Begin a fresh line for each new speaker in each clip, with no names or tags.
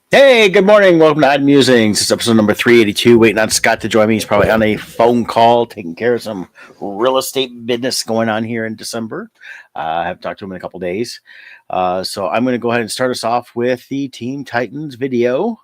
Hey, good morning. Welcome to Musings. It's episode number 382. Waiting on Scott to join me. He's probably on a phone call, taking care of some real estate business going on here in December. I haven't talked to him in a couple days. So I'm going to go ahead and start us off with the Team Titans video.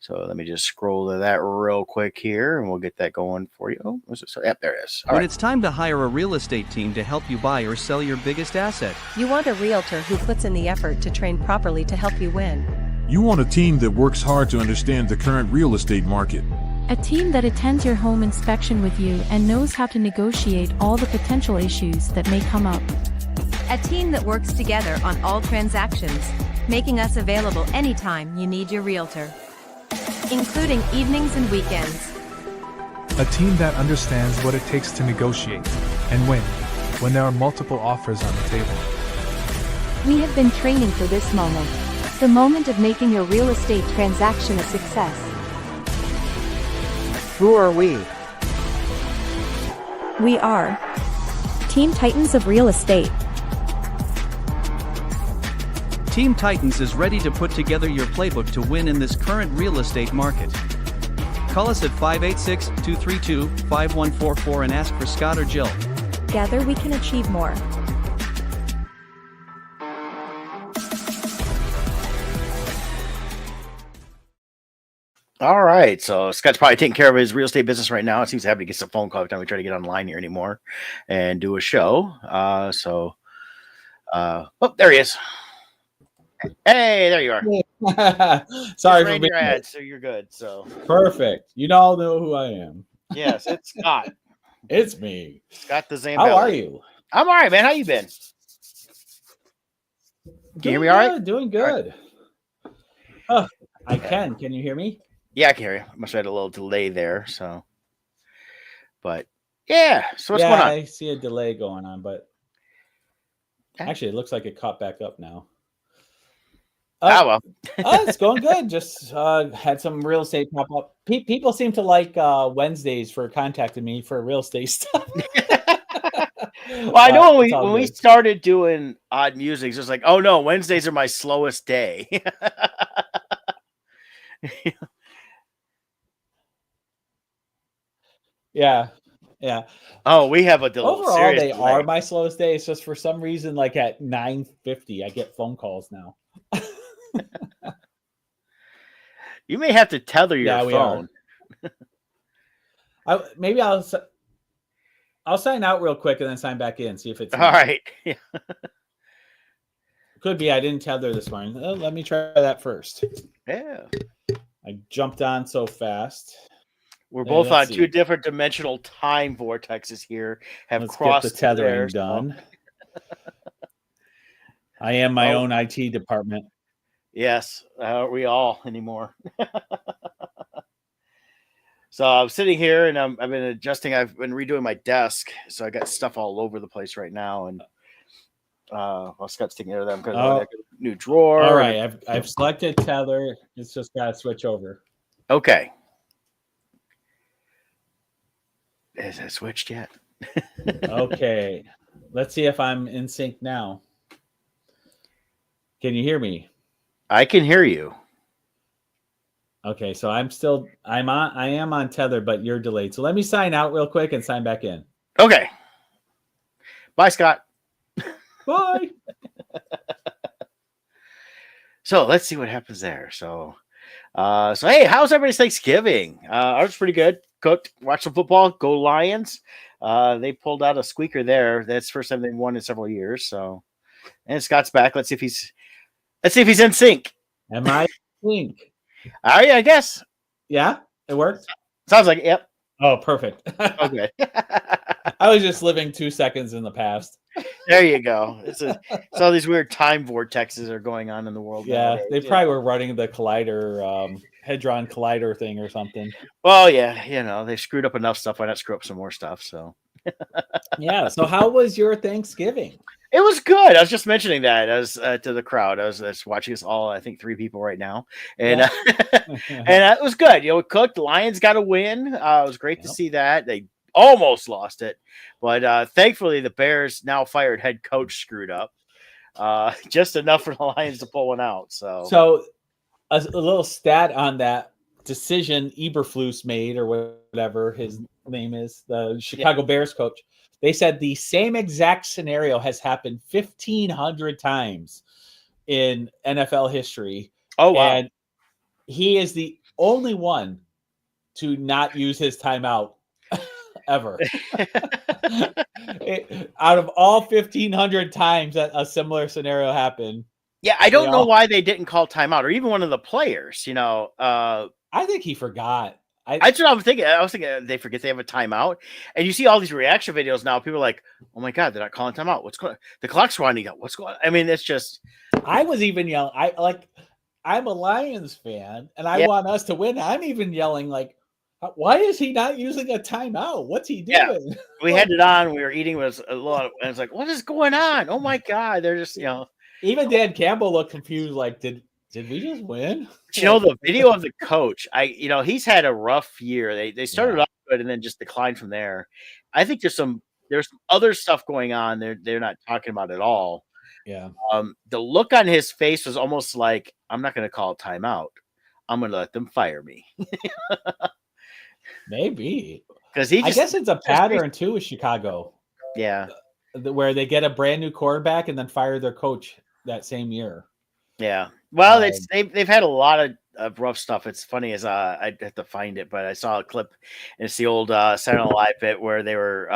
So let me just scroll to that real quick here, and we'll get that going for you. Oh, was it? So, yep, there it is.
When it's time to hire a real estate team to help you buy or sell your biggest asset,
you want a realtor who puts in the effort to train properly to help you win.
You want a team that works hard to understand the current real estate market.
A team that attends your home inspection with you and knows how to negotiate all the potential issues that may come up.
A team that works together on all transactions, making us available anytime you need your realtor, including evenings and weekends.
A team that understands what it takes to negotiate and win when there are multiple offers on the table.
We have been training for this moment. The moment of making your real estate transaction a success.
Who are we?
We are Team Titans of Real Estate.
Team Titans is ready to put together your playbook to win in this current real estate market. Call us at 586-232-5144 and ask for Scott or Jill.
Together we can achieve more.
All right, so Scott's probably taking care of his real estate business right now. It seems to have to get some phone call every time we try to get online here anymore and do a show. Oh, there he is. Hey, there you are.
Sorry
for
for
being your ad, so you're good. So
perfect. You all know who I am.
Yes, it's Scott.
It's me.
Scott the Zambelli.
How are you?
I'm all right, man. How you been? Can you hear me all right?
Doing good. Right. Oh, I can. Can you hear me?
Yeah, I can hear you. I must have had a little delay there. So, but yeah. So what's going on?
I see a delay going on, but actually, it looks like it caught back up now.
Well.
It's going good. Just had some real estate pop up. People seem to like Wednesdays for contacting me for real estate stuff.
Well, I know when we started doing Odd Musings, it's like, oh no, Wednesdays are my slowest day.
Yeah.
Oh, we have a delay.
Overall, they are my slowest day. It's just for some reason, like at 9:50, I get phone calls now.
You may have to tether your phone.
Maybe I'll sign out real quick and then sign back in. See if it's
all right. Yeah.
Could be I didn't tether this morning. Let me try that first.
Yeah.
I jumped on so fast.
We're both on two different dimensional time vortexes here.
Let's crossed get the tethering done. I am my own IT department.
Yes, aren't we all anymore? So I'm sitting here and I've been adjusting. I've been redoing my desk, so I got stuff all over the place right now. And Scott's taking care of them because I got a new drawer.
All right, I've selected tether. It's just got to switch over.
Okay. Has it switched yet?
Okay, let's see if I'm in sync now. Can you hear me?
I can hear you.
Okay, so I am on tether, but you're delayed. So let me sign out real quick and sign back in.
Okay. Bye, Scott.
Bye.
So let's see what happens there. So hey, how's everybody's Thanksgiving? Ours pretty good. Cooked, watched some football. Go Lions. They pulled out a squeaker there. That's the first time they've won in several years. So, and Scott's back. Let's see if he's in sync.
Am I in sync?
Yeah, I guess.
Yeah, it worked.
Sounds like it. Yep.
Oh, perfect.
Okay.
I was just living 2 seconds in the past.
There you go. It's all these weird time vortexes are going on in the world.
Yeah,
nowadays.
they probably were running the collider, Hadron Collider thing or something.
Well, yeah, they screwed up enough stuff. Why not screw up some more stuff? So.
Yeah. So how was your Thanksgiving?
It was good. I was just mentioning that as to the crowd. I was watching us all. I think 3 people right now, and and it was good. We cooked. The Lions got a win. It was great to see that. They almost lost it, but thankfully the Bears now fired head coach screwed up just enough for the Lions to pull one out. So
a little stat on that decision Eberflus made, or whatever his name is, the Chicago Bears coach. They said the same exact scenario has happened 1,500 times in NFL history,
Oh wow.
and he is the only one to not use his timeout ever. Out of all 1,500 times that a similar scenario happened,
Yeah, I don't know why they didn't call timeout, or even one of the players.
I think he forgot.
That's what I'm thinking. I was thinking they forget they have a timeout, and you see all these reaction videos now. People are like, "Oh my god, they're not calling timeout. What's going? The clock's winding up. What's going on?" I mean, it's just.
I was even yelling. I'm a Lions fan, and I want us to win. I'm even yelling like, "Why is he not using a timeout? What's he doing?"
Yeah, we had it on. We were eating with a lot, and it's like, "What is going on? Oh my god!" They're just,
Even Dan Campbell looked confused. Like, did we just win?
The video of the coach, he's had a rough year. They started off good and then just declined from there. I think there's some other stuff going on they're not talking about at all.
Yeah.
The look on his face was almost like, I'm not going to call timeout. I'm going to let them fire me.
Maybe.
Because
I guess it's a pattern too with Chicago.
Yeah.
Where they get a brand new quarterback and then fire their coach that same year.
Yeah. Well, they've had a lot of rough stuff. It's funny as I'd have to find it, but I saw a clip, and it's the old Saturday Night Live bit where they were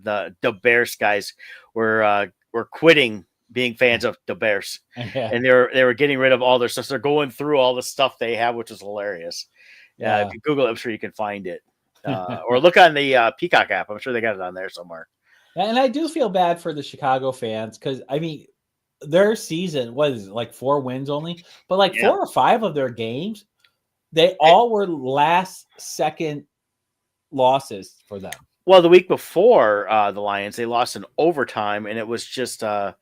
the Bears guys were quitting being fans of the Bears, and they were getting rid of all their stuff. So they're going through all the stuff they have, which is hilarious. If you Google it, I'm sure you can find it, or look on the Peacock app. I'm sure they got it on there somewhere.
And I do feel bad for the Chicago fans because their season was like 4 wins only, but 4 or 5 of their games, they all were last second losses for them.
Well, the week before the Lions, they lost in overtime, and it was just and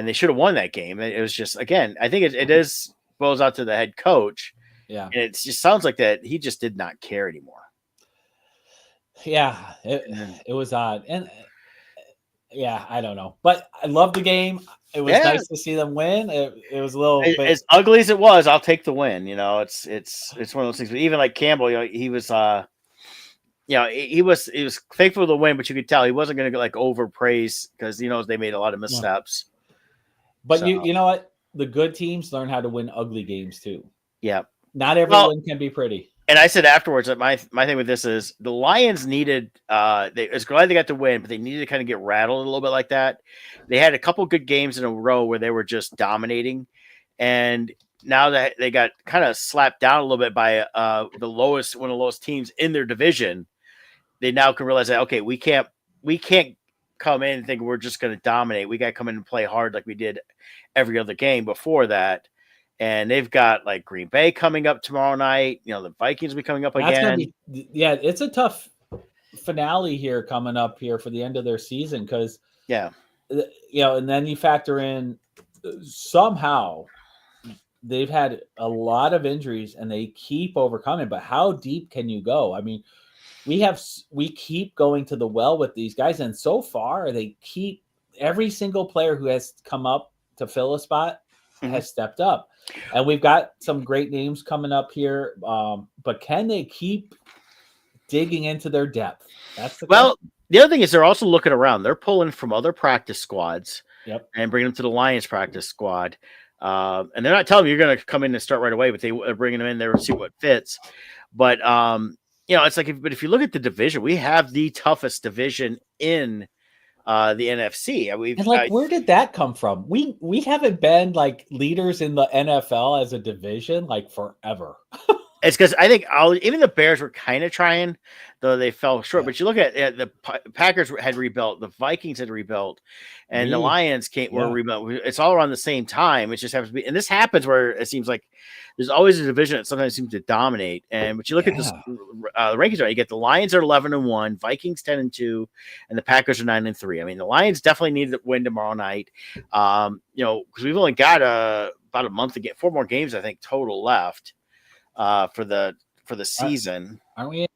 they should have won that game. It was just, again, I think it is boils out to the head coach.
Yeah.
And it just sounds like that he just did not care anymore.
Yeah, it was odd. And yeah, I don't know. But I love the game. It was nice to see them win. It was a little bit
as ugly as it was, I'll take the win. It's one of those things. But even like Campbell, he was he was thankful to win, but you could tell he wasn't going to get overpraise because they made a lot of missteps.
But so. you know what? The good teams learn how to win ugly games too.
Yeah.
Not every win can be pretty.
And I said afterwards that my thing with this is the Lions needed it's glad they got to win, but they needed to kind of get rattled a little bit like that. They had a couple good games in a row where they were just dominating, and now that they got kind of slapped down a little bit by one of the lowest teams in their division, they now can realize that, okay, we can't come in and think we're just going to dominate. We got to come in and play hard like we did every other game before that. And they've got Green Bay coming up tomorrow night. The Vikings will be coming up again.
It's a tough finale here coming up here for the end of their season because, and then you factor in somehow they've had a lot of injuries and they keep overcoming. But how deep can you go? I mean, we keep going to the well with these guys, and so far they keep every single player who has come up to fill a spot has stepped up. And we've got some great names coming up here, but can they keep digging into their depth? That's the question.
The other thing is they're also looking around. They're pulling from other practice squads and bringing them to the Lions practice squad. And they're not telling you you're going to come in and start right away, but they're bringing them in there to see what fits. But it's like, if you look at the division, we have the toughest division in the NFC.
Where did that come from? We haven't been leaders in the NFL as a division forever.
It's because I think even the Bears were kind of trying, though they fell short. But you look at the Packers had rebuilt, the Vikings had rebuilt, and the Lions were rebuilt. It's all around the same time. It just happens to be, and this happens where it seems like there's always a division that sometimes seems to dominate. And but you look at this, the rankings, right? You get the Lions are 11-1, Vikings 10-2, and the Packers are 9-3. I mean, the Lions definitely need to win tomorrow night. Because we've only got about a month to get 4 more games, I think, total left. For the season.
Aren't we?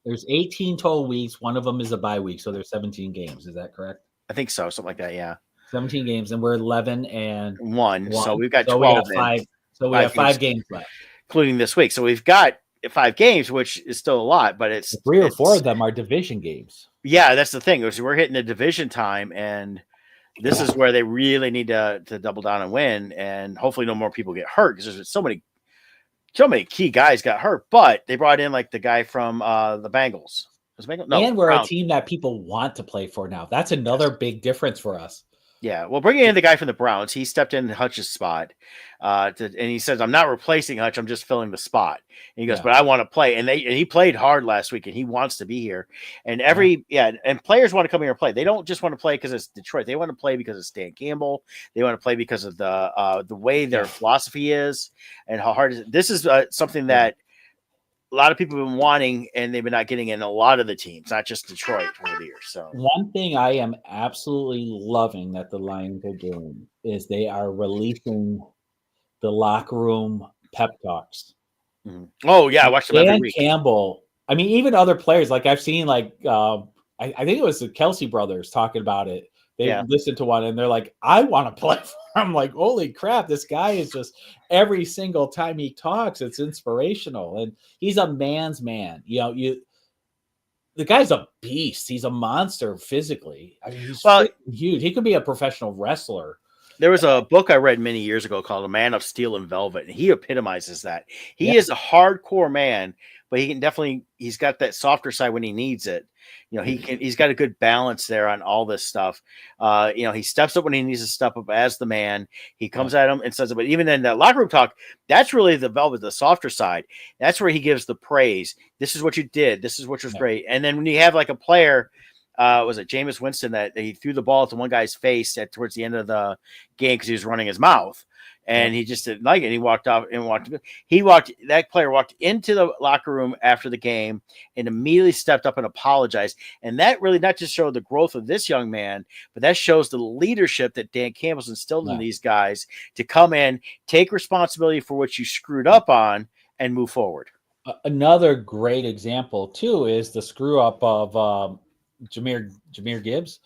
There's 18 total weeks. One of them is a bye week, so there's 17 games. Is that correct?
I think so. Something like that. Yeah.
17 games, and we're 11-1.
So we've got
so
12.
We have five. So we have 5 games left,
including this week. So we've got 5 games, which is still a lot, but it's
3 or 4 of them are division games.
Yeah, that's the thing. We're hitting the division time, and this is where they really need to double down and win, and hopefully no more people get hurt because there's so many key guys got hurt. But they brought in like the guy from the Bengals.
No, and we're Browns. A team that people want to play for now. That's another big difference for us.
Yeah, well, bringing in the guy from the Browns, he stepped in Hutch's spot, and he says, "I'm not replacing Hutch. I'm just filling the spot." And he goes, "But I want to play." And he played hard last week, and he wants to be here. And and players want to come here and play. They don't just want to play because it's Detroit. They want to play because it's Dan Campbell. They want to play because of the way their philosophy is and how hard is it. This is something that a lot of people have been wanting, and they've been not getting in a lot of the teams, not just Detroit over the years. So
one thing I am absolutely loving that the Lions are doing is they are releasing the locker room pep talks.
Mm-hmm. Oh yeah, I watched them every week.
Campbell. I mean, even other players, like I've seen, like I think it was the Kelsey brothers talking about it. They listened to one and they're like, "I want to play." I'm like, "Holy crap! This guy is just every single time he talks, it's inspirational, and he's a man's man." The guy's a beast. He's a monster physically. I mean, he's huge. He could be a professional wrestler.
There was a book I read many years ago called "A Man of Steel and Velvet," and he epitomizes that. He is a hardcore man, but he can definitely. He's got that softer side when he needs it. He's got a good balance there on all this stuff. He steps up when he needs to step up as the man. He comes at him and says it. But even in that locker room talk, that's really the Velvet, the softer side. That's where he gives the praise. This is what you did. This is what was great. And then when you have like a player, was it Jameis Winston that he threw the ball to one guy's face towards the end of the game because he was running his mouth. And he just didn't like it. He walked off and that player walked into the locker room after the game and immediately stepped up and apologized. And that really not just showed the growth of this young man, but that shows the leadership that Dan Campbell's instilled in these guys to come in, take responsibility for what you screwed up on, and move forward.
Another great example, too, is the screw up of Jahmyr Gibbs.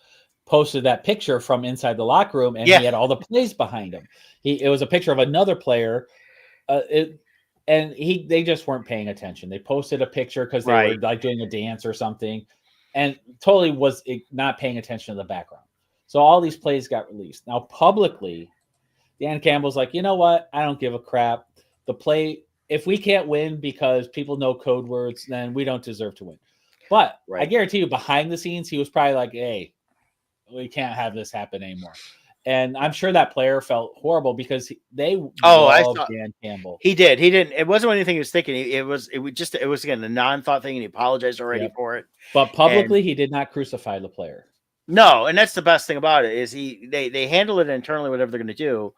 Posted that picture from inside the locker room, and he had all the plays behind him. It was a picture of another player, they just weren't paying attention. They posted a picture because they were like doing a dance or something, and totally was not paying attention to the background. So all these plays got released. Now publicly, Dan Campbell's like, "You know what? I don't give a crap. The play, if we can't win because people know code words, then we don't deserve to win." But I guarantee you, behind the scenes, he was probably like, "Hey, we can't have this happen anymore." And I'm sure that player felt horrible because they loved Dan Campbell.
He did. He didn't. It wasn't anything he was thinking. It was again a non-thought thing, and he apologized already for it.
But publicly, he did not crucify the player.
No, and that's the best thing about it is they handle it internally, whatever they're going to do.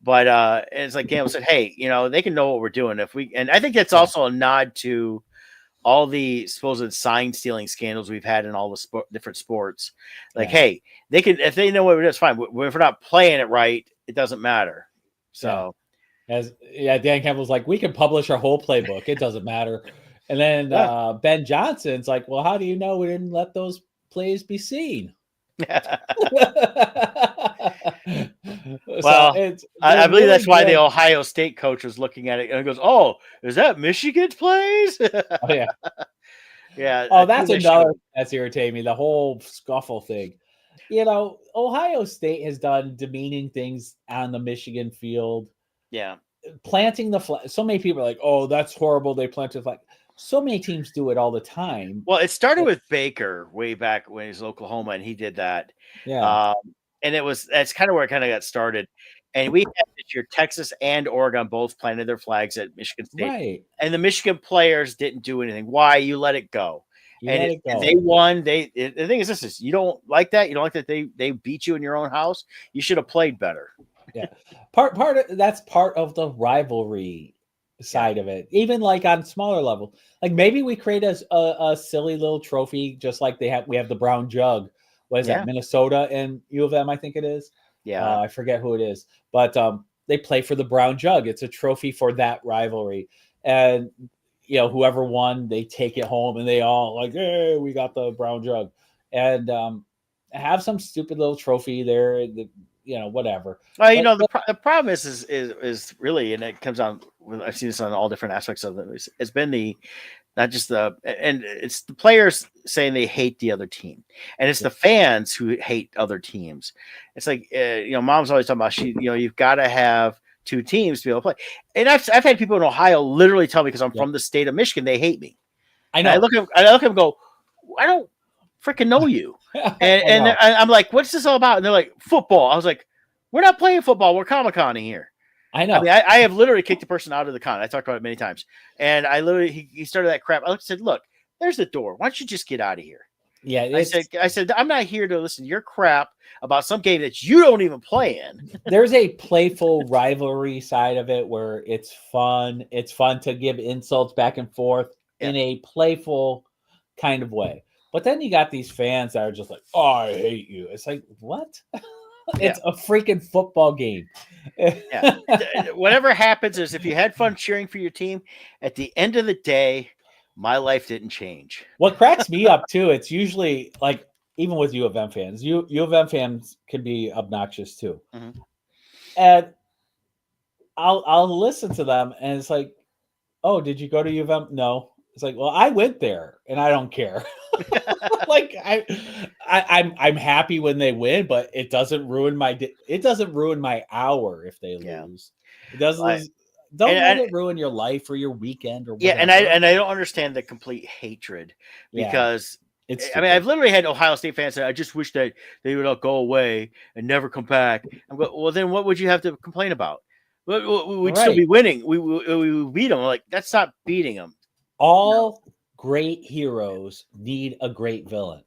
But it's like Campbell said, "Hey, they can know what we're doing and I think that's also a nod to all the supposed sign stealing scandals we've had in all the different sports. Like, hey, they can, if they know what it is, fine. If we're not playing it right, it doesn't matter. So,
Dan Campbell's like, "We can publish our whole playbook. It doesn't matter." And then Ben Johnson's like, "Well, how do you know we didn't let those plays be seen?"
Well, I believe that's why the Ohio State coach was looking at it and goes, "Oh, is that Michigan's plays?" Yeah.
Oh, that's another that's irritating me. The whole scuffle thing. Ohio State has done demeaning things on the Michigan field.
Yeah.
Planting the flag. So many people are like, "Oh, that's horrible. They planted the flag." So many teams do it all the time.
Well, it started with Baker way back when he was in Oklahoma, and he did that.
Yeah.
And that's kind of where it kind of got started. And we had this year, Texas and Oregon both planted their flags at Michigan State.
Right.
And the Michigan players didn't do anything. Why? You let it go. And they won. The thing is, this is, you don't like that. You don't like that they beat you in your own house. You should have played better.
Yeah. That's part of the rivalry side of it. Even like on smaller level, like maybe we create a silly little trophy, just like we have the brown jug. What is that? Minnesota and U of M, I think it is.
Yeah.
I forget who it is, but they play for the brown jug. It's a trophy for that rivalry. And, whoever won, they take it home and they all like, "Hey, we got the brown jug." And have some stupid little trophy there. whatever.
Well,
But
the problem is really, and it comes on. I've seen this on all different aspects of it. It's been not just and it's the players saying they hate the other team, and it's the fans who hate other teams. It's like mom's always talking about you've got to have two teams to be able to play. And I've had people in Ohio literally tell me, because I'm from the state of Michigan, they hate me.
I know.
And I look at them and go, I don't freaking know you. And I'm like, what's this all about? And they're like, football. I was like, we're not playing football. We're Comic-Conning here.
I know.
I mean, I have literally kicked a person out of the con. I talked about it many times. And I literally, he started that crap. I said, look, there's the door. Why don't you just get out of here?
Yeah.
I said, I'm not here to listen to your crap about some game that you don't even play in.
There's a playful rivalry side of it where it's fun. It's fun to give insults back and forth in a playful kind of way. But then you got these fans that are just like, oh, I hate you. It's like, what? It's a freaking football game.
Whatever happens is, if you had fun cheering for your team, at the end of the day, my life didn't change.
What cracks me up too, it's usually like, even with U of M fans, U of M fans can be obnoxious too.
Mm-hmm.
And I'll listen to them and it's like, oh, did you go to U of M? No. It's like, well, I went there and I don't care. Like I'm happy when they win, but it doesn't ruin my hour if they lose. It doesn't. Don't let it ruin your life or your weekend or whatever.
Yeah, and I don't understand the complete hatred, because I've literally had Ohio State fans say, I just wish that they would all go away and never come back. I'm going, well, then what would you have to complain about? We'd still be winning. We beat them. Like, that's not beating them.
All great heroes need a great villain.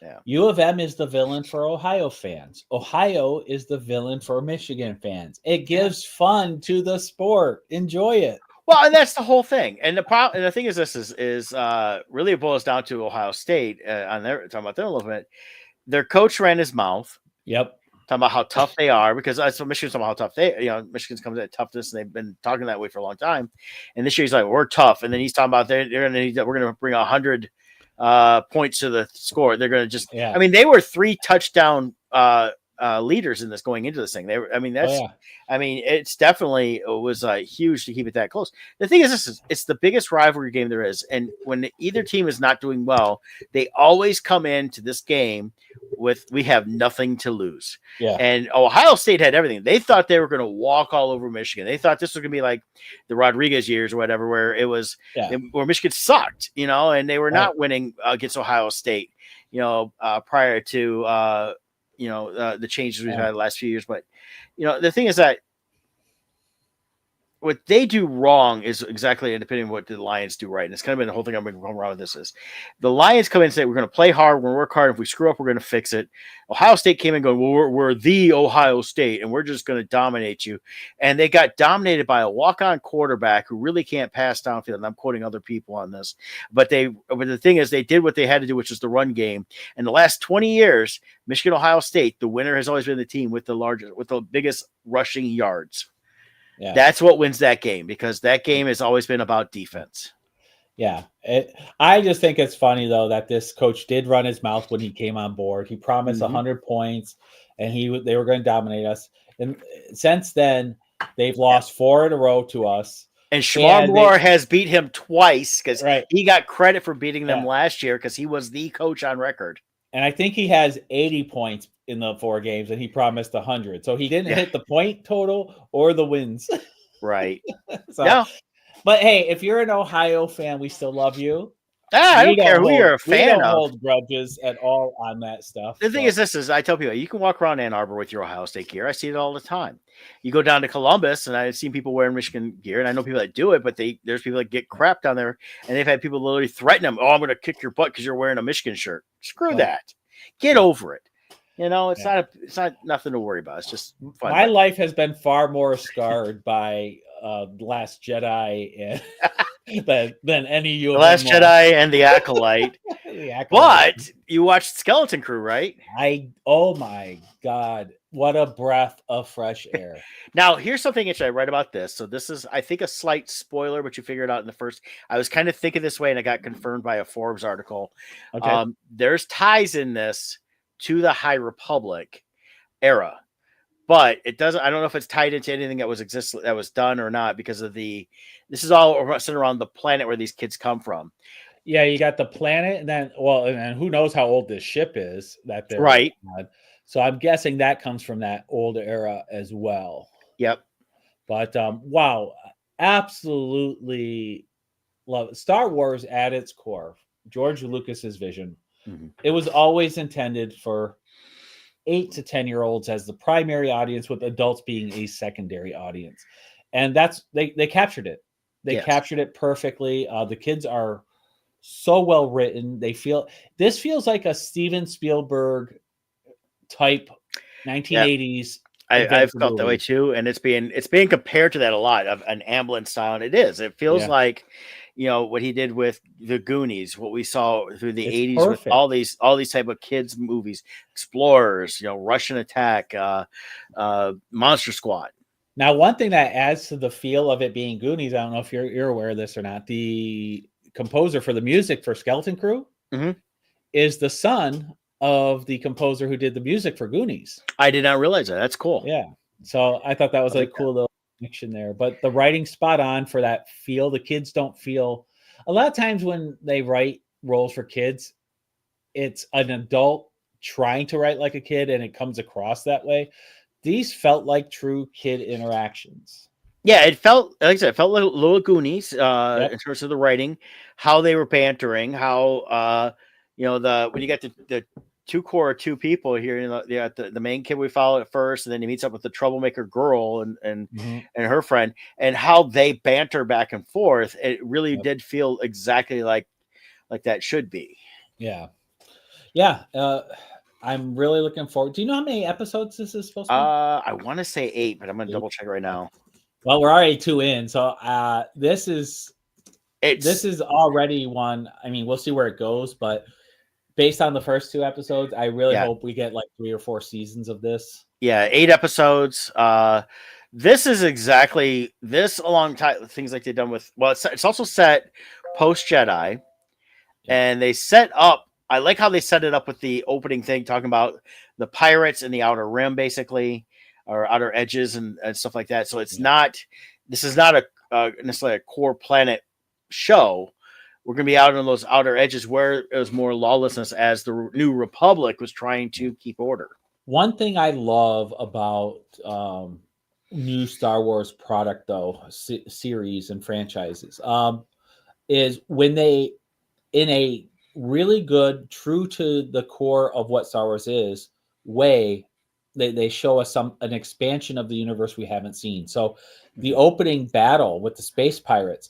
Yeah.
U of M is the villain for Ohio fans. Ohio is the villain for Michigan fans. It gives fun to the sport. Enjoy it.
Well, and that's the whole thing. And the thing is, this is really, it boils down to Ohio State talking about them a little bit. Their coach ran his mouth.
Yep.
Talking about how tough they are, because that's what Michigan's talking about, how tough Michigan's comes at toughness, and they've been talking that way for a long time. And this year he's like, we're tough. And then he's talking about we're going to bring 100 points to the score. They're going to just, I mean, they were 3 touchdown leaders in this going into this thing. It's definitely was huge to keep it that close. The thing is, it's the biggest rivalry game there is. And when either team is not doing well, they always come into this game with, we have nothing to lose.
Yeah. And
Ohio State had everything. They thought they were going to walk all over Michigan. They thought this was going to be like the Rodriguez years or whatever, where it was where Michigan sucked, and they were not winning against Ohio State, prior to the changes we've had the last few years. But the thing is that what they do wrong is exactly depending on what the Lions do right. And it's kind of been the whole thing I've been going around with this is the Lions come in and say, we're going to play hard, we're going to work hard. If we screw up, we're going to fix it. Ohio State came in going, well, we're the Ohio State and we're just going to dominate you. And they got dominated by a walk-on quarterback who really can't pass downfield. And I'm quoting other people on this, but the thing is, they did what they had to do, which is the run game. In the last 20 years, Michigan, Ohio State, the winner has always been the team with the biggest rushing yards. Yeah. That's what wins that game, because that game has always been about defense.
Yeah. I just think it's funny, though, that this coach did run his mouth when he came on board. He promised 100 points, and they were going to dominate us. And since then, they've lost 4 in a row to us.
And Schwarber has beat him twice, because he got credit for beating them last year because he was the coach on record.
And I think he has 80 points in the 4 games, and he promised 100. So he didn't hit the point total or the wins.
Right.
But hey, if you're an Ohio fan, we still love you.
I don't care who you're a fan of.
We don't hold grudges at all on that stuff.
The thing is, I tell people, you can walk around Ann Arbor with your Ohio State gear. I see it all the time. You go down to Columbus, and I've seen people wearing Michigan gear, and I know people that do it, but there's people that get crap down there, and they've had people literally threaten them. Oh, I'm going to kick your butt because you're wearing a Michigan shirt. Screw that. Get over it. It's not nothing to worry about. It's just fun.
My life has been far more scarred by Last Jedi than any U.
Last Jedi and the Acolyte. But you watched Skeleton Crew, right?
Oh my God. What a breath of fresh air.
Now, here's something interesting I read about this. So this is, I think, a slight spoiler, but you figure it out in the first. I was kind of thinking this way, and I got confirmed by a Forbes article. Okay. There's ties in this to the High Republic era. but it doesn't. I don't know if it's tied into anything that was done or not because of this is all centered around the planet where these kids come from.
Yeah, you got the planet, and then who knows how old this ship is that they're
Right.
on. So I'm guessing that comes from that old era as well.
Yep.
But wow, absolutely love it. Star Wars at its core, George Lucas's vision.
Mm-hmm.
It was always intended for 8 to 10-year-olds as the primary audience, with adults being a secondary audience, and that's they captured it. They captured it perfectly. The kids are so well written. This feels like a Steven Spielberg type 1980s.
I've felt that way too, and it's being compared to that a lot of an ambulance style, and it is. It feels like, what he did with the Goonies, what we saw through the 80s with all these type of kids movies, Explorers, Russian Attack, Monster Squad.
Now, one thing that adds to the feel of it being Goonies, I don't know if you're aware of this or not, the composer for the music for Skeleton Crew is the son of the composer who did the music for Goonies.
I did not realize that. That's cool.
Yeah. So I thought that was a cool little connection there. But the writing spot on for that feel. The kids don't feel a lot of times when they write roles for kids, it's an adult trying to write like a kid and it comes across that way. These felt like true kid interactions.
Yeah, it felt, like I said, it felt like Little Goonies in terms of the writing, how they were bantering, how when you got the two people here, the main kid we follow at first, and then he meets up with the troublemaker girl and her friend, and how they banter back and forth. It really did feel exactly like that should be.
Yeah. I'm really looking forward. Do you know how many episodes this is supposed to be?
I want to say 8, but I'm going to double check right now.
Well, we're already 2 in, so this is already one. I mean, we'll see where it goes, but based on the first 2 episodes, I really hope we get like 3 or 4 seasons of this.
Yeah, 8 episodes. This is exactly this along things like they've done with. Well, it's also set post Jedi, and they set up. I like how they set it up with the opening thing, talking about the pirates in the Outer Rim, basically, or outer edges and stuff like that. So it's not. This is not necessarily a core planet show. We're going to be out on those outer edges where it was more lawlessness as the New Republic was trying to keep order.
One thing I love about new Star Wars product, though, series and franchises, is when they, in a really good, true to the core of what Star Wars is, way, they show us an expansion of the universe we haven't seen. So the opening battle with the space pirates,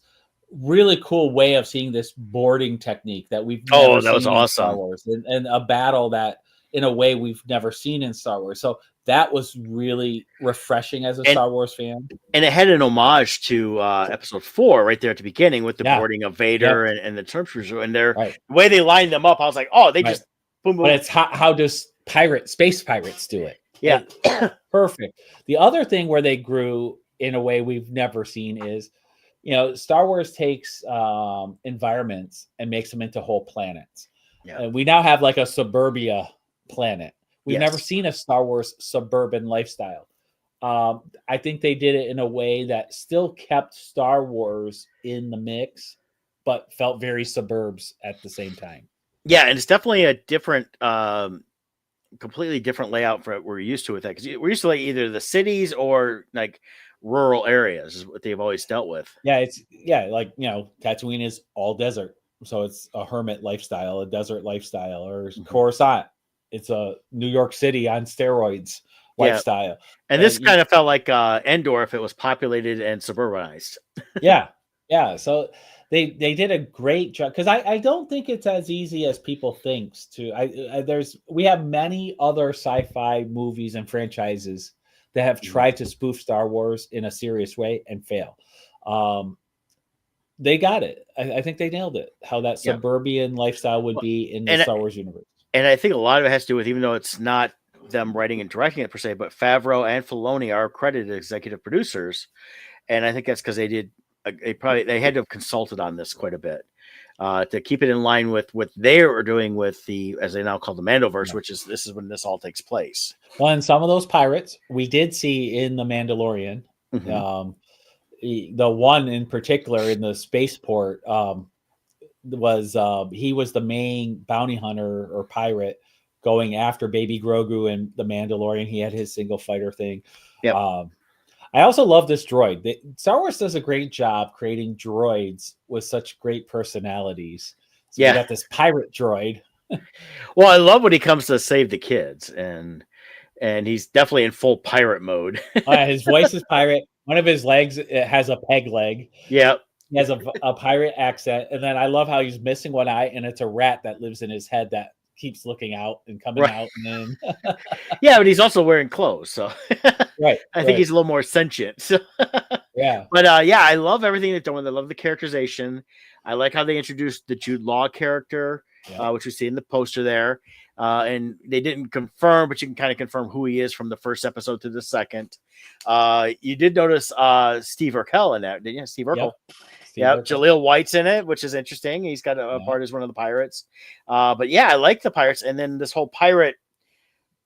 really cool way of seeing this boarding technique that we've never seen
was awesome.
in Star Wars, and a battle that in a way we've never seen in Star Wars. So that was really refreshing as a Star Wars fan.
And it had an homage to episode 4 right there at the beginning with the boarding of Vader and the Stormtroopers, and the way they lined them up. I was like, they just boom, boom.
But it's how does space pirates do it?
Yeah.
Perfect. The other thing where they grew in a way we've never seen is, Star Wars takes environments and makes them into whole planets. Yeah. We now have like a suburbia planet. We've never seen a Star Wars suburban lifestyle. I think they did it in a way that still kept Star Wars in the mix, but felt very suburbs at the same time.
Yeah, and it's definitely a different, completely different layout for what we're used to with that. Because we're used to like either the cities or like rural areas is what they've always dealt with.
Yeah, Tatooine is all desert, so it's a hermit lifestyle, a desert lifestyle, or Coruscant, it's a New York City on steroids lifestyle.
And this kind of felt like Endor if it was populated and suburbanized.
yeah. So they did a great job, because I don't think it's as easy as people think to. We have many other sci-fi movies and franchises that have tried to spoof Star Wars in a serious way and fail. They got it. I think they nailed it. How that suburban lifestyle would be in the Star Wars universe.
And I think a lot of it has to do with, even though it's not them writing and directing it per se, but Favreau and Filoni are credited executive producers, and I think that's because they had to have consulted on this quite a bit. to keep it in line with what they are doing with the, as they now call the Mandoverse, which is this is when this all takes place.
Well, and some of those pirates we did see in the Mandalorian.
Mm-hmm.
The one in particular in the spaceport was he was the main bounty hunter or pirate going after Baby Grogu and the Mandalorian. He had his single fighter thing.
Yep.
I also love this droid. Star Wars does a great job creating droids with such great personalities. So we got this pirate droid.
Well, I love when he comes to save the kids, and he's definitely in full pirate mode.
His voice is pirate. One of his legs has a peg leg.
Yeah.
He has a pirate accent. And then I love how he's missing one eye, and it's a rat that lives in his head that keeps looking out and coming out. And then
yeah, but he's also wearing clothes. So
right.
I think he's a little more sentient. So
yeah.
But yeah, I love everything they're doing. I love the characterization. I like how they introduced the Jude Law character, which we see in the poster there. And they didn't confirm, but you can kind of confirm who he is from the first episode to the second. You did notice Steve Urkel in that, didn't you? Steve Urkel. Yeah, Jaleel White's in it, which is interesting. He's got a part as one of the pirates. But yeah, I like the pirates. And then this whole pirate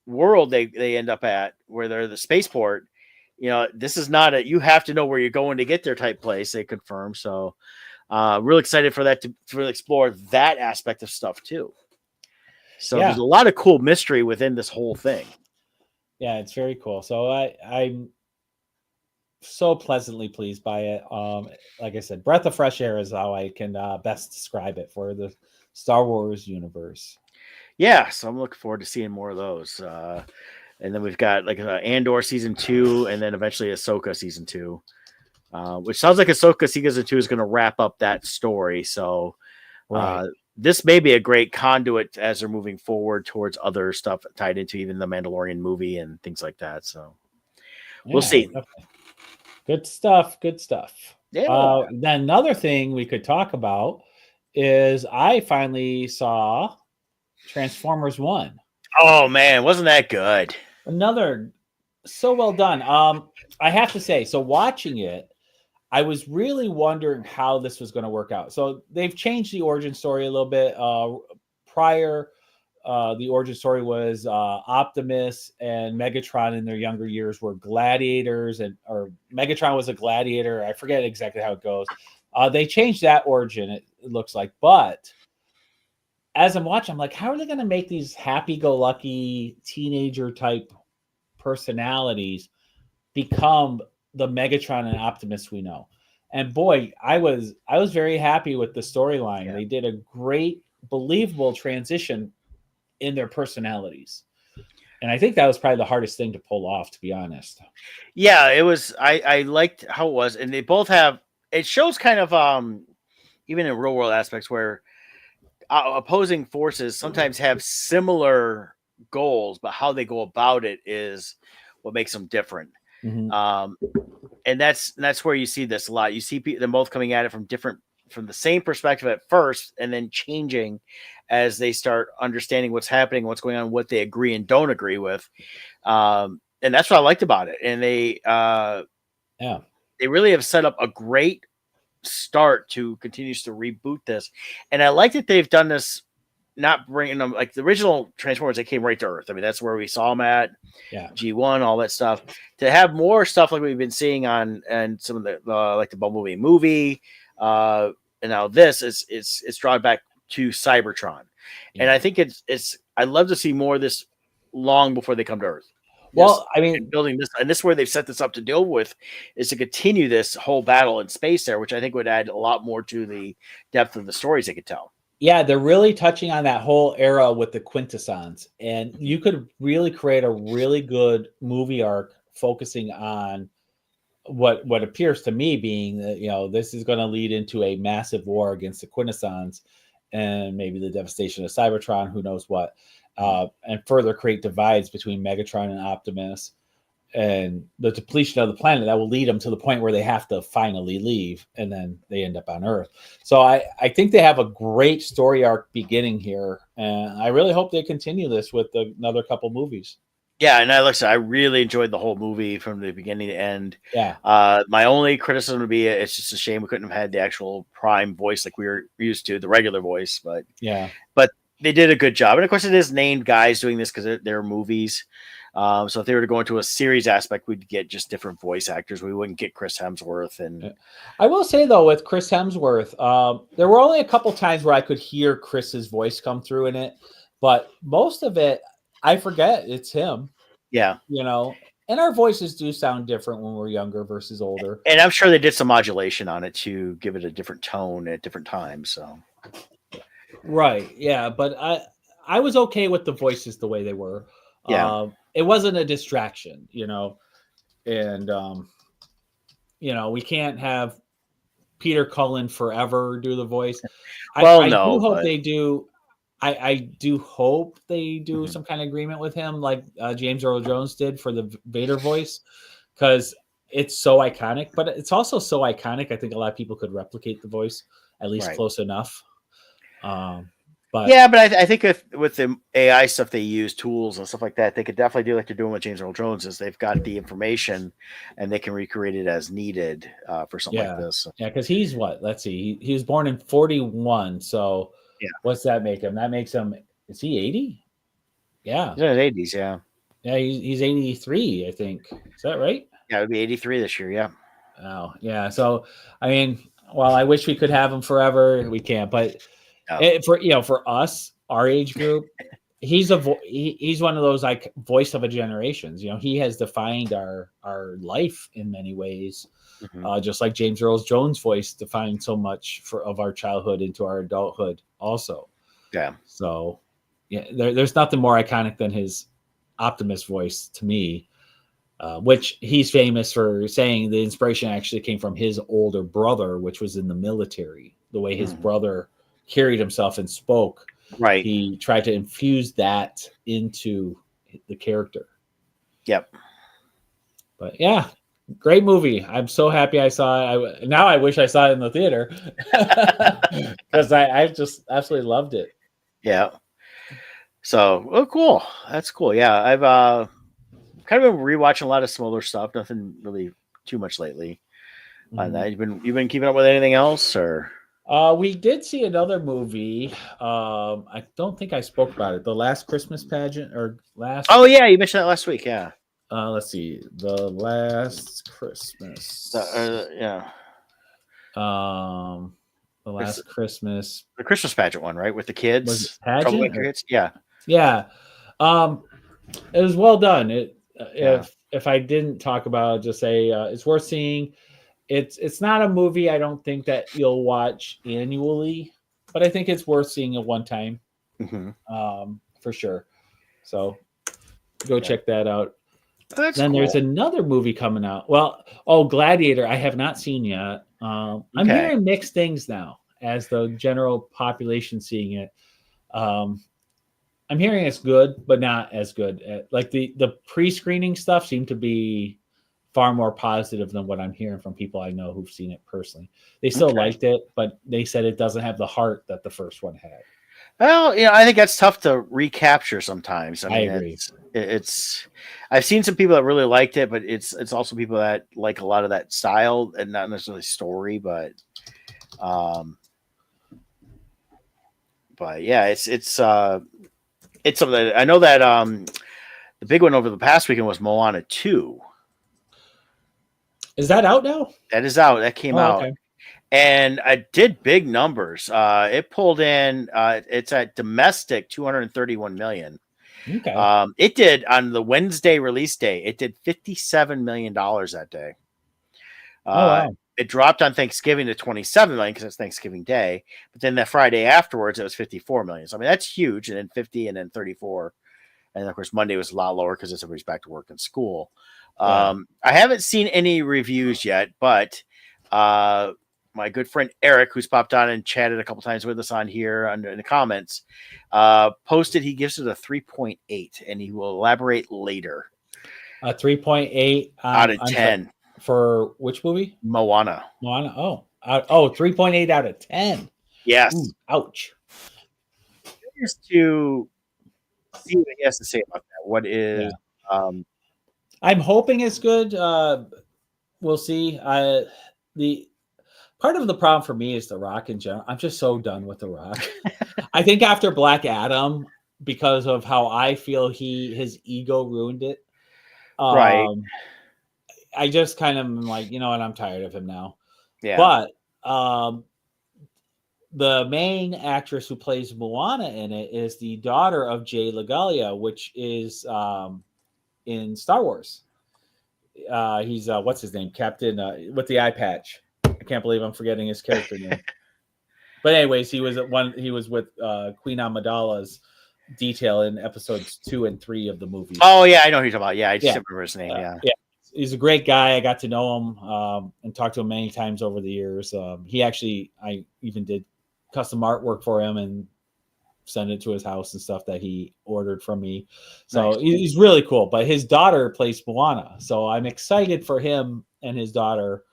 world they end up at, where they're the spaceport. You know, this is not you have to know where you're going to get there type place. They confirm. So real excited for that to really explore that aspect of stuff too. So there's a lot of cool mystery within this whole thing.
Yeah, it's very cool. So I'm so pleasantly pleased by it. Like I said, breath of fresh air is how I can best describe it for the Star Wars universe.
Yeah, so I'm looking forward to seeing more of those. And then we've got like Andor season 2, and then eventually Ahsoka season 2, which sounds like Ahsoka season 2 is going to wrap up that story. So this may be a great conduit as they're moving forward towards other stuff tied into even the Mandalorian movie and things like that. So we'll see.
Definitely. Good stuff. Good stuff.
Yeah.
Then another thing we could talk about is I finally saw Transformers 1.
Oh man, wasn't that good?
Another so well done. I have to say, so watching it, I was really wondering how this was going to work out. So they've changed the origin story a little bit. Prior, the origin story was Optimus and Megatron in their younger years were gladiators, or Megatron was a gladiator. I forget exactly how it goes. They changed that origin, it looks like. But as I'm watching, I'm like, how are they going to make these happy-go-lucky teenager type personalities become the Megatron and Optimus we know? And boy, I was very happy with the storyline. They did a great, believable transition in their personalities. And I think that was probably the hardest thing to pull off, to be honest.
Yeah, it was. I liked how it was. And they both have, it shows kind of, even in real world aspects where opposing forces sometimes have similar goals, but how they go about it is what makes them different. Mm-hmm. And that's where you see this a lot. You see them both coming at it from the same perspective at first, and then changing as they start understanding what's happening, what's going on, what they agree and don't agree with. And that's what I liked about it. And they really have set up a great start to continues to reboot this. And I like that they've done this, not bringing them like the original Transformers. They came right to Earth. I mean, that's where we saw them at. G1, all that stuff. To have more stuff like we've been seeing on and some of the like the Bumblebee movie, and now this it's drawn back to Cybertron, and I think it's I'd love to see more of this long before they come to Earth.
Well, I mean,
building this, and this is where they've set this up to deal with, is to continue this whole battle in space there, which I think would add a lot more to the depth of the stories they could tell.
Yeah, they're really touching on that whole era with the Quintessons, and you could really create a really good movie arc focusing on what appears to me being that, this is going to lead into a massive war against the Quintessons and maybe the devastation of Cybertron, who knows what, and further create divides between Megatron and Optimus and the depletion of the planet that will lead them to the point where they have to finally leave, and then they end up on Earth. So I think they have a great story arc beginning here, and I really hope they continue this with another couple movies.
Yeah, and I really enjoyed the whole movie from the beginning to end.
Yeah.
My only criticism would be it's just a shame we couldn't have had the actual prime voice like we were used to, the regular voice. But they did a good job, and of course, it is named guys doing this because they're movies. So if they were to go into a series aspect, we'd get just different voice actors. We wouldn't get Chris Hemsworth. And
I will say though, with Chris Hemsworth, there were only a couple times where I could hear Chris's voice come through in it, but most of it, I forget it's him.
Yeah,
and our voices do sound different when we're younger versus older.
And I'm sure they did some modulation on it to give it a different tone at different times. So,
right, yeah, but I was okay with the voices the way they were.
Yeah,
it wasn't a distraction, and we can't have Peter Cullen forever do the voice. I do hope they do. I do hope they do some kind of agreement with him, like James Earl Jones did for the Vader voice, because it's so iconic. But it's also so iconic, I think a lot of people could replicate the voice at least close enough. But
I think with the AI stuff, they use tools and stuff like that. They could definitely do like they're doing with James Earl Jones, is they've got the information and they can recreate it as needed for something like this.
Yeah, because he's what? Let's see, he was born in 1941, so.
Yeah.
What's that make him? That makes him, is he 80? Yeah.
He's in his 80s, yeah.
Yeah, he's 83, I think. Is that right?
Yeah, it would be 83 this year, yeah.
Oh, yeah. So, I mean, well, I wish we could have him forever. We can't, but for us, our age group, he's one of those like voice of a generations. He has defined our life in many ways. Just like James Earl Jones' voice defined so much of our childhood into our adulthood also.
Yeah.
So there's nothing more iconic than his Optimus voice to me, which he's famous for saying the inspiration actually came from his older brother, which was in the military. The way his brother carried himself and spoke.
Right.
He tried to infuse that into the character.
Yep.
But yeah. Great movie. I'm so happy I saw it. Now I wish I saw it in the theater because I just absolutely loved it.
Yeah. So, cool. That's cool. Yeah, I've kind of been rewatching a lot of smaller stuff. Nothing really too much lately. On that, you've been keeping up with anything else, or?
We did see another movie. I don't think I spoke about it. The Last Christmas Pageant or last.
Oh yeah, you mentioned that last week. Yeah.
Let's see. The Last Christmas.
Yeah.
The Last Christmas.
The Christmas pageant one, right? With the kids.
Was it pageant?
Kids? Yeah.
Yeah. It was well done. If I didn't talk about it, just say it's worth seeing. It's not a movie I don't think that you'll watch annually, but I think it's worth seeing at one time. For sure. So go check that out.
That's
then
cool.
There's another movie coming out. Well, Gladiator, I have not seen yet. I'm hearing mixed things now as the general population seeing it. I'm hearing it's good, but not as good. Like the pre-screening stuff seemed to be far more positive than what I'm hearing from people I know who've seen it personally. They still liked it, but they said it doesn't have the heart that the first one had.
Well, I think that's tough to recapture sometimes. I
agree.
It's I've seen some people that really liked it, but it's also people that like a lot of that style and not necessarily story, but yeah, it's something that I know that the big one over the past weekend was Moana 2.
Is that out now?
That is out. That came out.
Okay.
And I did big numbers. It pulled in. It's at domestic 231 million.
Okay.
It did on the Wednesday release day. It did $57 million that day.
Wow.
It dropped on Thanksgiving to 27 million because it's Thanksgiving Day. But then the Friday afterwards, it was 54 million. So I mean that's huge. And then 50, and then 34, and of course Monday was a lot lower because everybody's back to work and school. I haven't seen any reviews yet, but my good friend Eric, who's popped on and chatted a couple times with us on here in the comments, posted he gives it a 3.8, and he will elaborate later.
A 3.8
out of 10
for which movie?
Moana.
3.8 out of 10.
Yes.
Ooh, ouch.
Just to see what he has to say about that. What is
I'm hoping it's good. We'll see. The part of the problem for me is The Rock in general. I'm just so done with The Rock. I think after Black Adam, because of how I feel his ego ruined it.
Right.
I just kind of am like, you know what, I'm tired of him now.
Yeah.
But the main actress who plays Moana in it is the daughter of Jay Legalia, which is in Star Wars. He's what's his name? Captain with the eye patch. I can't believe I'm forgetting his character name. But anyways, he was with Queen Amidala's detail in episodes 2 and 3 of the movie.
Oh yeah, I know who you're talking about. Yeah, I just remember his name. Yeah.
He's a great guy. I got to know him and talked to him many times over the years. I even did custom artwork for him and send it to his house and stuff that he ordered from me. So nice. He's really cool. But his daughter plays Moana, so I'm excited for him and his daughter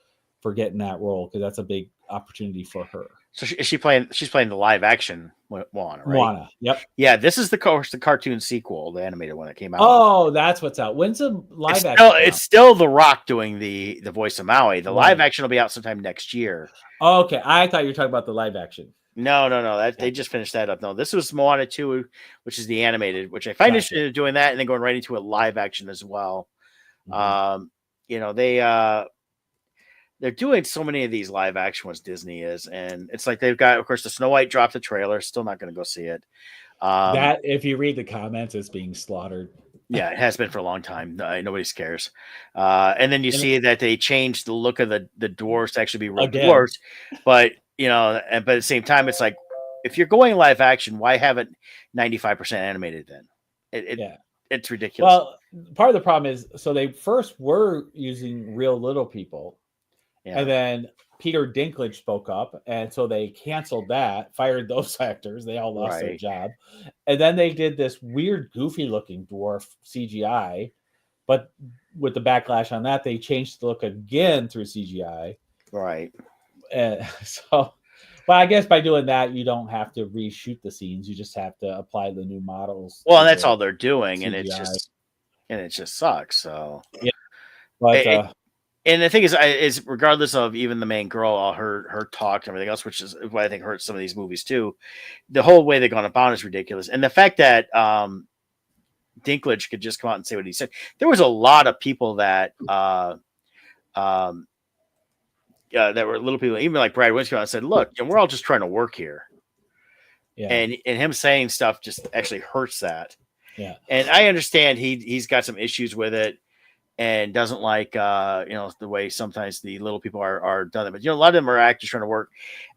for getting that role because that's a big opportunity for her.
So she's playing the live action Moana, right?
Moana, yep.
Yeah, this is the cartoon sequel, the animated one that came out.
Oh, that's what's out. When's the live action?
It's still The Rock doing the voice of Maui. The live action will be out sometime next year.
Oh, okay, I thought you were talking about the live action.
No. They just finished that up. No, this was Moana 2, which is the animated, which I find interesting in doing that and then going right into a live action as well. Mm-hmm. They're doing so many of these live action ones, Disney is, and it's like they've got, of course, the Snow White dropped the trailer. Still not going to go see it.
That, if you read the comments, it's being slaughtered.
Yeah, it has been for a long time. Nobody cares. And then you see that they changed the look of the dwarves to actually be real dwarves. But, but at the same time, it's like, if you're going live action, why haven't 95% animated then? It's ridiculous.
Well, part of the problem is, so they first were using real little people. Yeah. And then Peter Dinklage spoke up, and so they canceled that, fired those actors. They all lost their job. And then they did this weird, goofy-looking dwarf CGI, but with the backlash on that, they changed the look again through CGI.
Right.
And so, but I guess by doing that, you don't have to reshoot the scenes. You just have to apply the new models.
Well, and that's all they're doing, CGI. and it just sucks. So
yeah, but.
And the thing is regardless of even the main girl, all her talk and everything else, which is what I think hurts some of these movies too. The whole way they've gone about is ridiculous. And the fact that Dinklage could just come out and say what he said. There was a lot of people that that were little people, even like Brad Winslow, and said, look, we're all just trying to work here. Yeah. And him saying stuff just actually hurts that.
Yeah.
And I understand he's got some issues with it. And doesn't like the way sometimes the little people are done. But a lot of them are actors trying to work,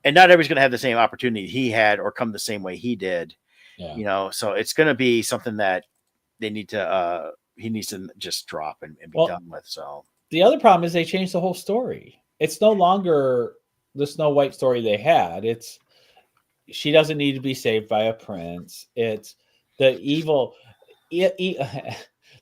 and not everybody's going to have the same opportunity he had or come the same way he did. Yeah. So it's going to be something that they need to he needs to just drop and be done with. So
the other problem is they changed the whole story. It's no longer the Snow White story they had. It's she doesn't need to be saved by a prince. It's the evil.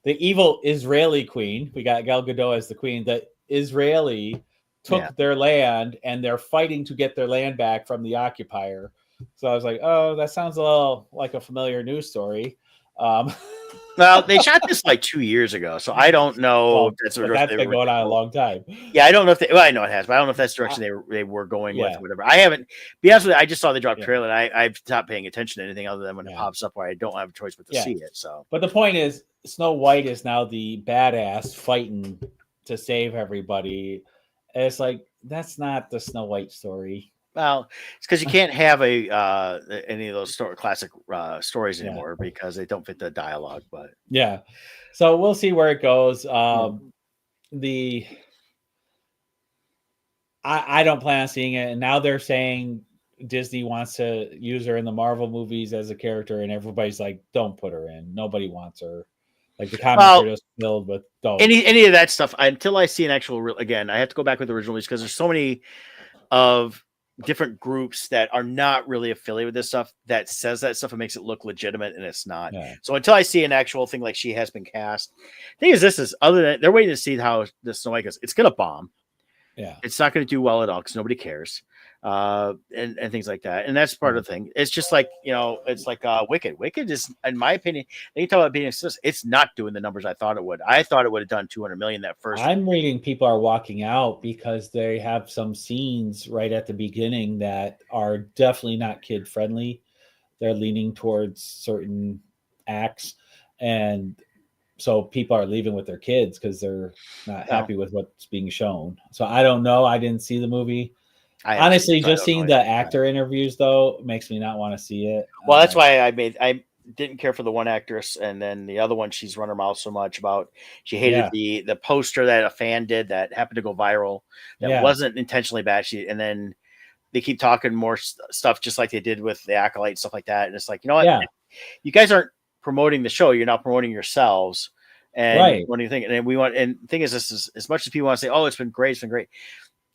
The evil Israeli queen, we got Gal Gadot as the queen, the Israeli took their land and they're fighting to get their land back from the occupier. So I was like, oh, that sounds a little like a familiar news story.
Well, they shot this like 2 years ago, so I don't know if that's
been going on a long time.
Yeah, I don't know if I know it has, but I don't know if that's the direction they were going with, whatever. I haven't, be honest with you, I just saw the drop trailer and I've stopped paying attention to anything other than when it pops up where I don't have a choice but to see it. So,
but the point is, Snow White is now the badass fighting to save everybody. And it's like, that's not the Snow White story.
Well, it's because you can't have any of those classic stories anymore because they don't fit the dialogue. But
so we'll see where it goes. I don't plan on seeing it, and now they're saying Disney wants to use her in the Marvel movies as a character, and everybody's like, "Don't put her in. Nobody wants her." Like the comments are just filled with don't.
Any of that stuff until I see an actual again. I have to go back with the original movies because there's so many of different groups that are not really affiliated with this stuff that says that stuff and makes it look legitimate, and it's not. So until I see an actual thing like she has been cast, the thing is, this is other than they're waiting to see how this Snow White goes. It's gonna bomb.
Yeah,
it's not going to do well at all because nobody cares. and things like that. And that's part of the thing. It's just like, it's like Wicked. Wicked is, in my opinion, they talk about being a success. It's not doing the numbers I thought it would. I thought it would have done 200 million that first.
I'm reading people are walking out because they have some scenes right at the beginning that are definitely not kid friendly. They're leaning towards certain acts, and so people are leaving with their kids because they're not happy with what's being shown. So I don't know. I didn't see the movie. Honestly, just seeing the actor interviews though makes me not want to see it.
Well, that's why I didn't care for the one actress, and then the other one, she's run her mouth so much about she hated the poster that a fan did that happened to go viral that wasn't intentionally bad. And then they keep talking more stuff just like they did with the Acolyte, stuff like that. And it's like, you know what? You guys aren't promoting the show. You're not promoting yourselves. And what do you think? And the thing is, this is, as much as people want to say, oh, it's been great. It's been great.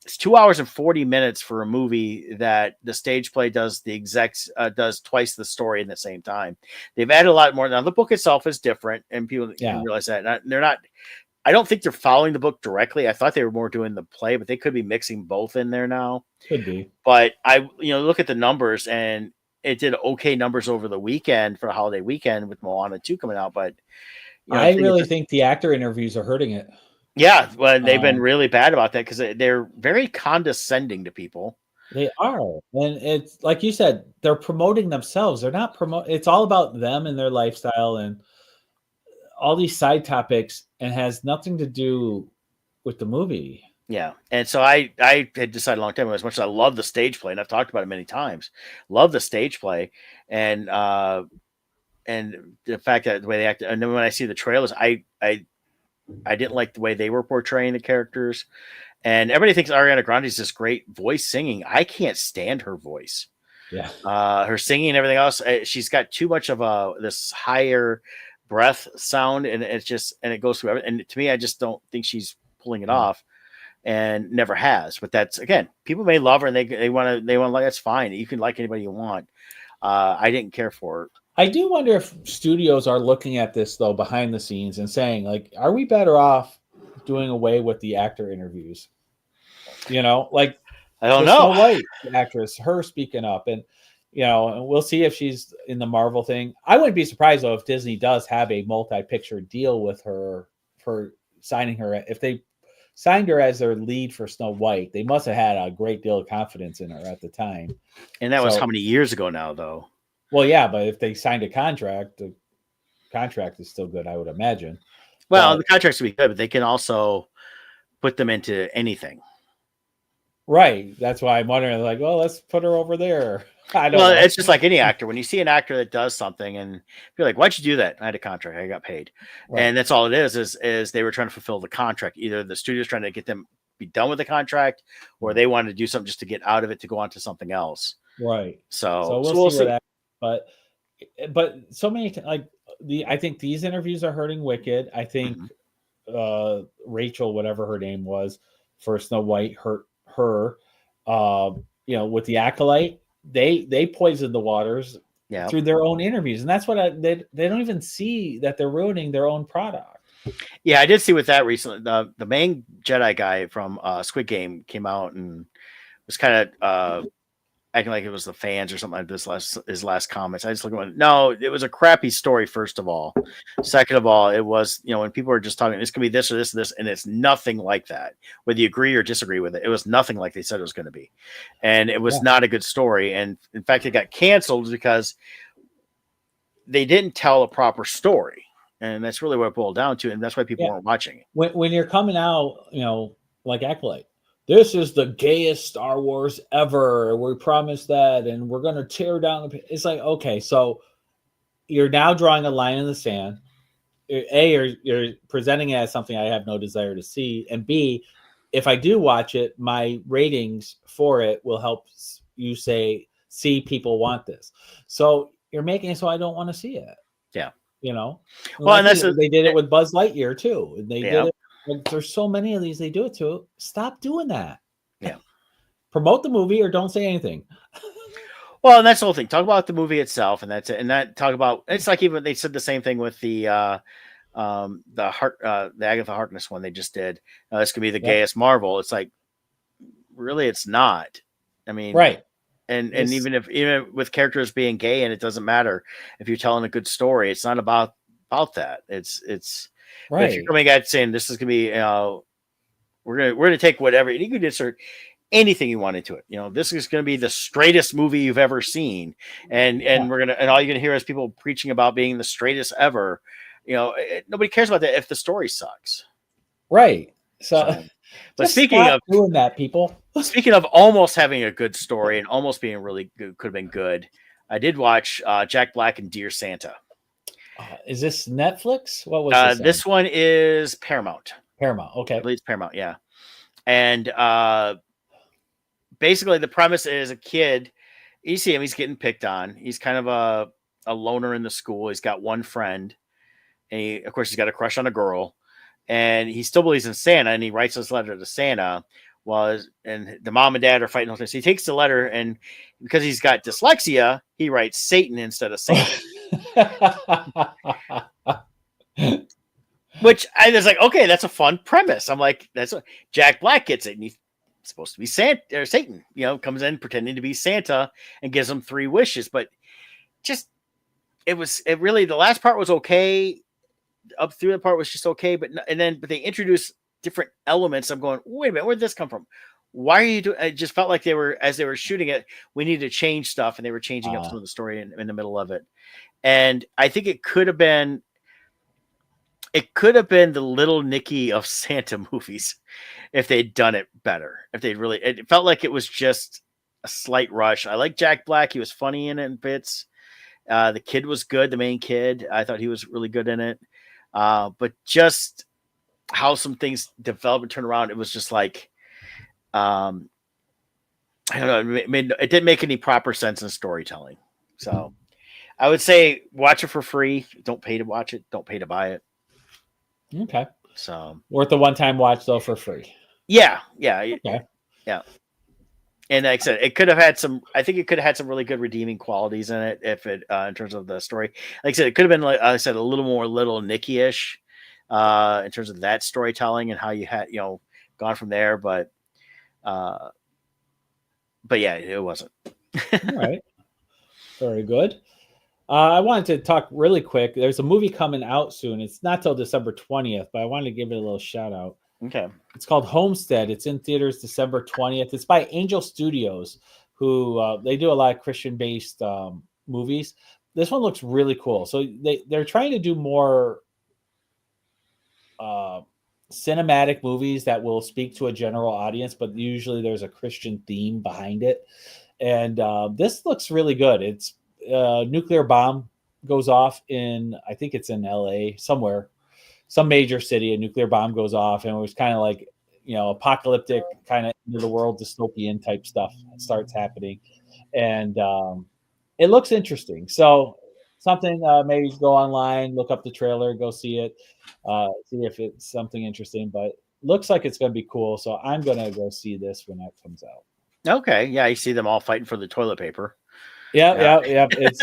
It's 2 hours and 40 minutes for a movie that the stage play does does twice the story in the same time. They've added a lot more. Now the book itself is different, and people can realize that. They're not. I don't think they're following the book directly. I thought they were more doing the play, but they could be mixing both in there now.
Could be.
But I, look at the numbers, and it did okay numbers over the weekend for a holiday weekend with Moana 2 coming out. But
I really think the actor interviews are hurting it.
Yeah, well, they've been really bad about that because they're very condescending to people.
They are, and it's like you said, they're promoting themselves. They're not It's all about them and their lifestyle and all these side topics, and has nothing to do with the movie.
Yeah, and so I had decided a long time ago, as much as I love the stage play, and I've talked about it many times, love the stage play, and the fact that the way they act, and then when I see the trailers, I didn't like the way they were portraying the characters, and everybody thinks Ariana Grande is this great voice singing. I can't stand her voice.
Yeah,
her singing and everything else. She's got too much of this higher breath sound, and it goes through everything. And to me, I just don't think she's pulling it off, and never has. But that's, again, people may love her and they want to like, that's fine. You can like anybody you want. I didn't care for her.
I do wonder if studios are looking at this though behind the scenes and saying, like, are we better off doing away with the actor interviews? Like,
I don't know.
Snow White actress, her speaking up, and we'll see if she's in the Marvel thing. I wouldn't be surprised though if Disney does have a multi-picture deal with her for signing her. If they signed her as their lead for Snow White, they must have had a great deal of confidence in her at the time.
And that was how many years ago now, though?
Well, yeah, but if they signed a contract, the contract is still good, I would imagine.
Well, the contracts would be good, but they can also put them into anything.
Right. That's why I'm wondering, like, well, let's put her over there. I don't know.
It's just like any actor. When you see an actor that does something and you're like, why'd you do that? I had a contract. I got paid. Right. And that's all it is they were trying to fulfill the contract. Either the studio's trying to get them be done with the contract, or they wanted to do something just to get out of it to go on to something else.
Right.
So
we'll see. But so many, I think these interviews are hurting Wicked. I think Rachel, whatever her name was, for Snow White, hurt her. With the Acolyte, they poisoned the waters through their own interviews, and that's what they don't even see that they're ruining their own product.
Yeah, I did see with that recently. The main Jedi guy from Squid Game came out and was kind of acting like it was the fans or something like this. His last comments, I just look at no, it was a crappy story. First of all, second of all, it was when people are just talking, it's gonna be this or this or this, and it's nothing like that. Whether you agree or disagree with it, it was nothing like they said it was going to be, and it was not a good story. And in fact, it got canceled because they didn't tell a proper story, and that's really what it boiled down to, and that's why people weren't watching it.
When you're coming out, like Acolyte, this is the gayest Star Wars ever. We promised that, and we're going to tear down it's like, okay, so you're now drawing a line in the sand. A, you're presenting it as something I have no desire to see, and B, if I do watch it, my ratings for it will help you see people want this. So you're making it so I don't want to see it.
Yeah.
Well,
and
they did it with Buzz Lightyear too. And they did it. Like, there's so many of these they do it to. Stop doing that.
Yeah.
Promote the movie or don't say anything.
Well, and that's the whole thing. Talk about the movie itself, and that's it. And that talk about, it's like, even they said the same thing with the Agatha Harkness one they just did. This could be the gayest Marvel. It's like, really, it's not. I mean,
right.
And even with characters being gay, and it doesn't matter if you're telling a good story. It's not about that. It's But if you're
Right.
coming at saying this is gonna be, we're gonna take whatever, and you could insert anything you want into it. This is gonna be the straightest movie you've ever seen, and all you're gonna hear is people preaching about being the straightest ever. Nobody cares about that if the story sucks.
Right. So
but
just
speaking
stop
of
doing that, people.
Speaking of almost having a good story and almost being really good, could have been good. I did watch Jack Black and Dear Santa.
Is this Netflix? What was this?
This one is Paramount.
Paramount. Okay.
I believe it's Paramount, yeah. And basically the premise is a kid, you see him, he's getting picked on. He's kind of a loner in the school. He's got one friend. And of course, he's got a crush on a girl. And he still believes in Santa, and he writes this letter to Santa. And the mom and dad are fighting. So he takes the letter, and because he's got dyslexia, he writes Satan instead of Satan. Which I was like, okay, that's a fun premise. I'm like, Jack Black gets it, and he's supposed to be Santa or Satan. Comes in pretending to be Santa and gives him 3 wishes. But it really, the last part was okay. Up through the part was just okay, but they introduced different elements. I'm going, wait a minute, where'd this come from? Why are you doing? It just felt like as they were shooting it, we needed to change stuff, and they were changing up some of the story in the middle of it. And I think it could have been the Little Nicky of Santa movies if they'd done it better. If they'd really, it felt like it was just a slight rush. I like Jack Black; he was funny in it in bits. The kid was good. The main kid, I thought he was really good in it. But just how some things develop and turn around, it was just like, I don't know, it didn't make any proper sense in storytelling. So I would say watch it for free. Don't pay to watch it. Don't pay to buy it.
Okay.
So
worth a one-time watch though for free.
Yeah.
Okay.
Yeah. And like I said, it could have had some really good redeeming qualities in it in terms of the story. Like I said, it could have been, like I said, a little more Little Nicky-ish in terms of that storytelling and how you had, gone from there. But yeah, it wasn't.
All right. Very good. I wanted to talk really quick. There's a movie coming out soon. It's not till December 20th, but I wanted to give it a little shout out.
Okay.
It's called Homestead. It's in theaters December 20th. It's by Angel Studios, who they do a lot of Christian-based movies. This one looks really cool. So they're trying to do more cinematic movies that will speak to a general audience, but usually there's a Christian theme behind it. And this looks really good. It's nuclear bomb goes off I think it's in LA somewhere. Some major city, a nuclear bomb goes off, and it was kind of like, apocalyptic, kind of end of the world, dystopian type stuff starts happening. And it looks interesting. So something, maybe go online, look up the trailer, go see it, see if it's something interesting, but looks like it's going to be cool. So I'm going to go see this when that comes out.
Okay. Yeah. You see them all fighting for the toilet paper.
Yeah. It's,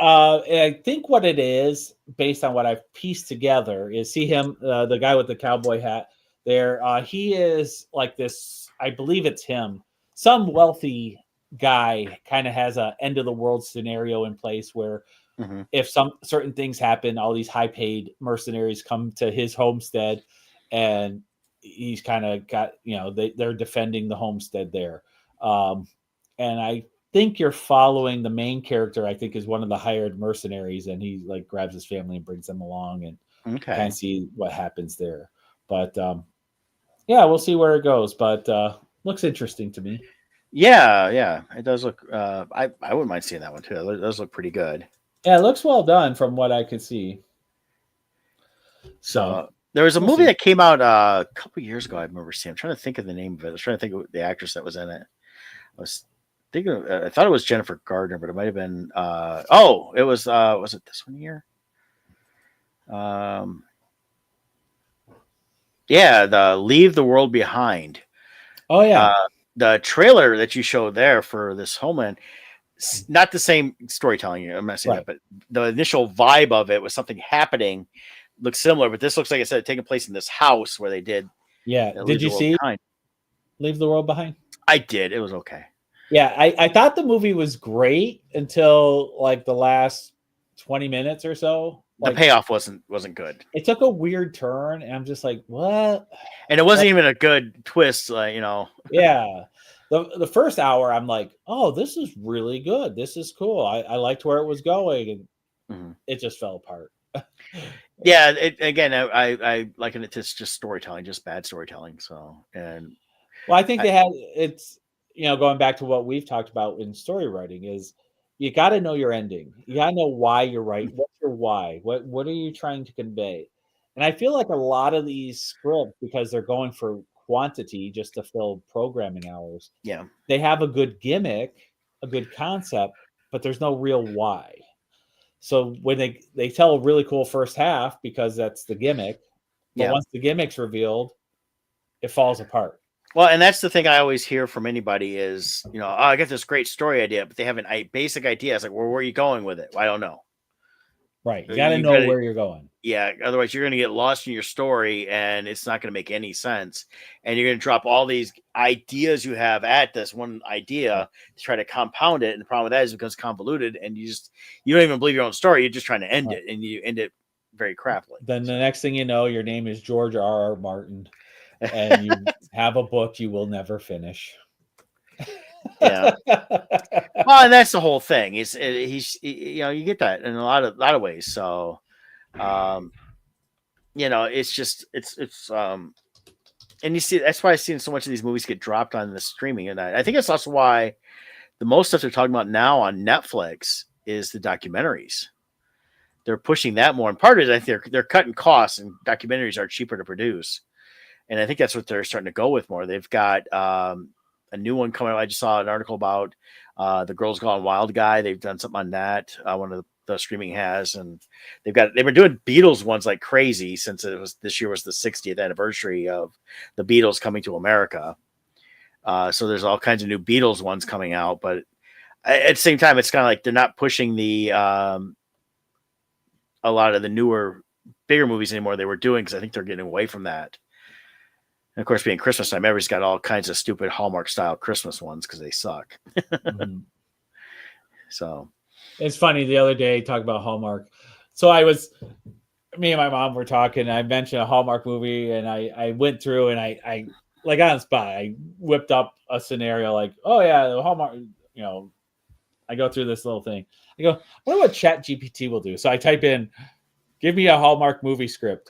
I think what it is, based on what I've pieced together, is see him, the guy with the cowboy hat there. He is like this, I believe it's him. Some wealthy guy kind of has a end of the world scenario in place where if some certain things happen, all these high paid mercenaries come to his homestead, and he's kind of got, they're defending the homestead there. And I think you're following the main character, I think is one of the hired mercenaries, and he like grabs his family and brings them along, and kind of see what happens there. But yeah, we'll see where it goes, but looks interesting to me.
Yeah, it does look, I wouldn't mind seeing that one too. It does look pretty good.
Yeah, it looks well done from what I could see. So
there was a movie that came out a couple years ago. I remember seeing. I'm trying to think of the name of it. I was trying to think of the actress that was in it. I thought it was Jennifer Gardner, but it might have been. It was it this one here? Yeah, the Leave the World Behind.
Oh yeah,
the trailer that you showed there for this Homeland, not the same storytelling. I'm not saying that, but the initial vibe of it was something happening. Looks similar, but this looks like I said taking place in this house where they did.
Yeah, did you see Leave the World Behind?
I did. It was okay.
Yeah, I thought the movie was great until like the last 20 minutes or so.
The
Like,
payoff wasn't good.
it took a weird turn, and I'm just like, what?
And it wasn't even a good twist, like, you know.
Yeah. The first hour, I'm like, oh, this is really good. This is cool. I liked where it was going, and it just fell apart.
Yeah, I liken it to just storytelling, just bad storytelling. So, and
well, I think it's going back to what we've talked about in story writing is you got to know your ending. You got to know why you're right. What's your why? What are you trying to convey? And I feel like a lot of these scripts, because they're going for quantity just to fill programming hours.
Yeah,
they have a good gimmick, a good concept, but there's no real why. So when they tell a really cool first half because that's the gimmick, but once the gimmick's revealed, it falls apart.
Well, and that's the thing I always hear from anybody is, oh, I got this great story idea, but they have a basic idea. It's like, well, where are you going with it? Well, I don't know.
Right. You got to know where you're going.
Yeah. Otherwise, you're going to get lost in your story and it's not going to make any sense. And you're going to drop all these ideas you have at this one idea to try to compound it. And the problem with that is it becomes convoluted and you don't even believe your own story. You're just trying to end it, and you end it very crappily.
Then the next thing you know, your name is George R.R. Martin and you have a book you will never finish.
Yeah. Well, and that's the whole thing. He's you get that in a lot of ways. So, it's just and you see that's why I've seen so much of these movies get dropped on the streaming, and I think it's also why the most stuff they're talking about now on Netflix is the documentaries. They're pushing that more, and part of it, I think they're cutting costs, and documentaries are cheaper to produce, and I think that's what they're starting to go with more. They've got a new one coming out. I just saw an article about the Girls Gone Wild guy. They've done something on that. One of the streaming has, and they've been doing Beatles ones like crazy since this year was the 60th anniversary of the Beatles coming to America. So there's all kinds of new Beatles ones coming out, but at the same time, it's kind of like they're not pushing a lot of the newer, bigger movies anymore they were doing, because I think they're getting away from that. And of course, being Christmas time, everybody's got all kinds of stupid Hallmark style Christmas ones because they suck. So
it's funny. The other day, talk about Hallmark. So me and my mom were talking. I mentioned a Hallmark movie, and I went through and I like on the spot, I whipped up a scenario like, oh yeah, the Hallmark. I go through this little thing. I go, I wonder what ChatGPT will do. So I type in, give me a Hallmark movie script.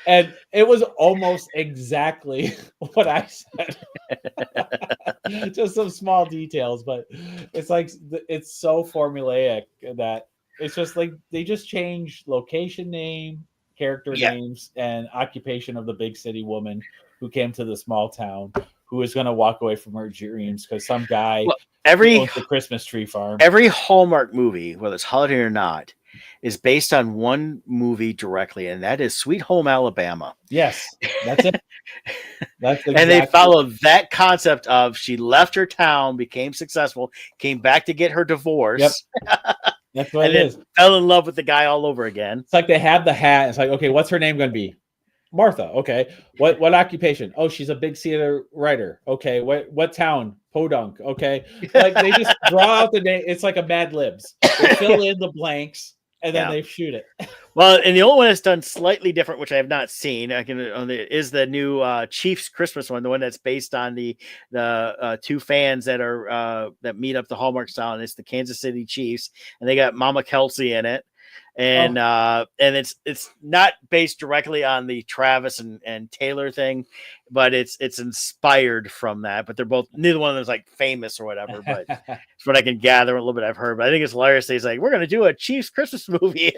And it was almost exactly what I said. Just some small details, but it's like, it's so formulaic that it's just like they just change location name, character names, and occupation of the big city woman who came to the small town, who is going to walk away from her dreams because some guy owns the Christmas tree farm.
Every Hallmark movie, whether it's holiday or not, is based on one movie directly, and that is Sweet Home Alabama.
Yes, that's it. That's exactly.
And they follow that concept of she left her town, became successful, came back to get her divorce.
Yep. That's what
and
it is.
Fell in love with the guy all over again.
It's like they have the hat. It's like, okay, what's her name going to be? Martha. Okay. What occupation? Oh, she's a big theater writer. Okay. What town? Podunk. Okay. Like they just draw out the name. It's like a Mad Libs. They fill in the blanks and then they shoot it.
Well, and the only one that's done slightly different, which I have not seen, is the new Chiefs Christmas one, the one that's based on the two fans that meet up the Hallmark style, and it's the Kansas City Chiefs, and they got Mama Kelsey in it. And it's not based directly on the Travis and Taylor thing, but it's inspired from that. But neither one of them is like famous or whatever. But it's what I can gather a little bit. I've heard, but I think it's hilarious. He's like, we're going to do a Chiefs Christmas movie,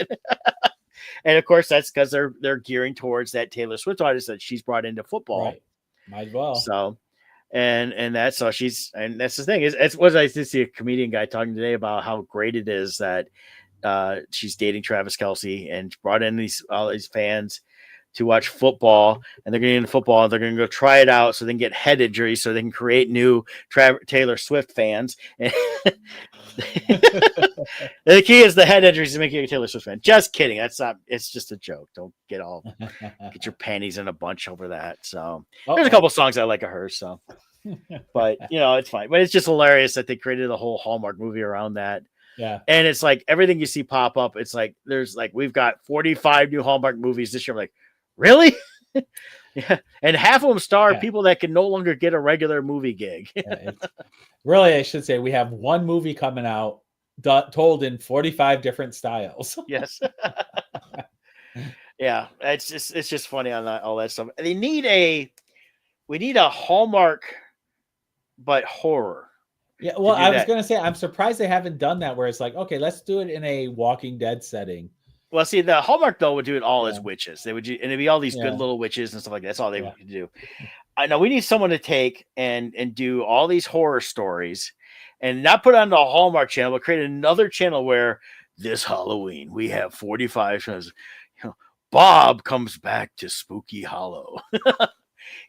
and of course that's because they're gearing towards that Taylor Swift artist that she's brought into football.
Right. Might as well.
So. And that's so that's the thing is it's what I did see a comedian guy talking today about how great it is that she's dating Travis Kelce and brought in all these fans to watch football, and they're getting into football and they're going to go try it out so they can get head injuries so they can create new Taylor Swift fans. The key is the head injuries to make you a Taylor Swift fan. Just kidding. It's just a joke. Don't get your panties in a bunch over that. So there's a couple songs I like of hers. So But it's fine. But it's just hilarious that they created a whole Hallmark movie around that.
Yeah.
And it's like everything you see pop up, it's like we've got 45 new Hallmark movies this year. I'm like, really? Yeah. And half of them star people that can no longer get a regular movie gig.
Really, I should say we have one movie coming out told in 45 different styles.
Yes. Yeah. It's just funny on all that stuff. We need a Hallmark, but horror.
Yeah, well, I was going to say, I'm surprised they haven't done that where it's like, okay, let's do it in a Walking Dead setting.
Well, see, the Hallmark, though, would do it all as witches. They would and it'd be all these good little witches and stuff like that. That's all they would do. I know we need someone to take and do all these horror stories and not put it on the Hallmark channel, but create another channel where this Halloween we have 45 shows. Bob comes back to Spooky Hollow.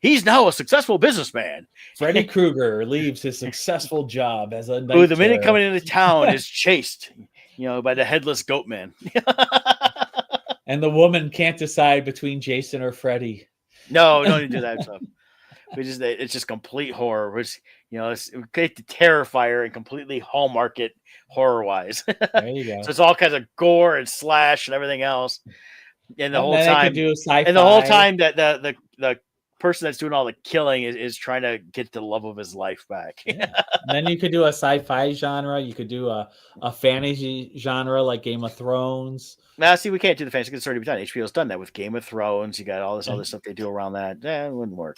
He's now a successful businessman.
Freddy Krueger leaves his successful job as a night
who the minute coming into town is chased, by the headless goat man.
And the woman can't decide between Jason or Freddy.
No, don't do that stuff. It's just complete horror. Which it's create the Terrifier and completely Hallmark it horror wise.
There you go.
So it's all kinds of gore and slash and everything else. And the whole time, that the person that's doing all the killing is trying to get the love of his life back.
Then you could do a sci-fi genre. You could do a fantasy genre like Game of Thrones.
Now, see, we can't do the fantasy because it's already been done. HBO's done that with Game of Thrones. You got all this other stuff they do around that. It wouldn't work.